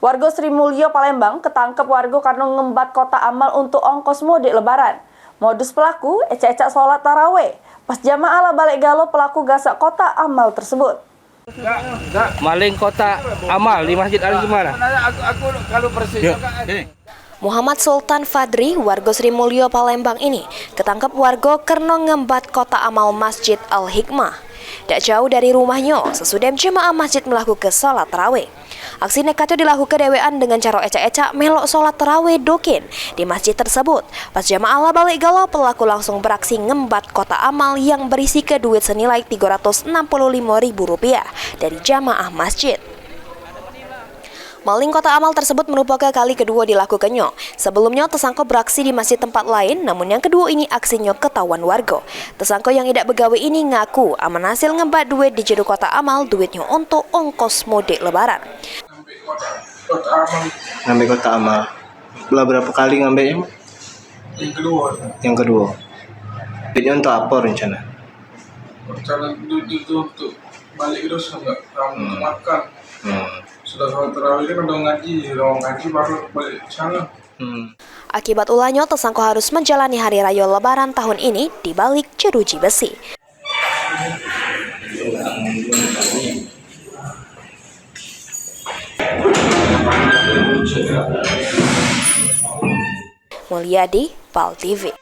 Warga Sri Mulyo Palembang ketangkep warga karena ngembat kotak amal untuk ongkos mudik lebaran. Modus pelaku ecek-ecek sholat taraweh. Pas jamaah balik galau, pelaku gasak kotak amal tersebut. Maling kotak amal di Masjid Al-Gimana? Aku kalau persis. Muhammad Sultan Fadri, warga Sri Mulyo Palembang ini ketangkep warga karena ngembat kotak amal Masjid Al-Hikmah. Tak jauh dari rumahnya, sesudah jemaah masjid melakukan sholat tarawih. Aksi nekat itu dilakukan dewean dengan cara ecak-ecak melok sholat tarawih dokin di masjid tersebut. Pas jemaah balik galau, pelaku langsung beraksi ngembat kotak amal yang berisi ke duit senilai Rp365.000 dari jamaah masjid. Maling kotak amal tersebut merupakan kali kedua dilakukannya. Sebelumnya tersangka beraksi di masjid tempat lain, namun yang kedua ini aksinya ketahuan warga. Tersangka yang tidak begawe ini ngaku aman hasil ngembat duit di jero kotak amal, duitnya untuk ongkos mudik lebaran. Ngambil kotak amal. Berapa kali ngambilnya? Yang kedua. Duitnya untuk apa rencana? Rencana itu untuk balik terus enggak untuk makan. Sudah sholat tarawih kan udah ngaji baru balik sana. Akibat ulahnya, tersangka harus menjalani hari raya lebaran tahun ini di balik jeruji besi. Mulyadi, PAL TV.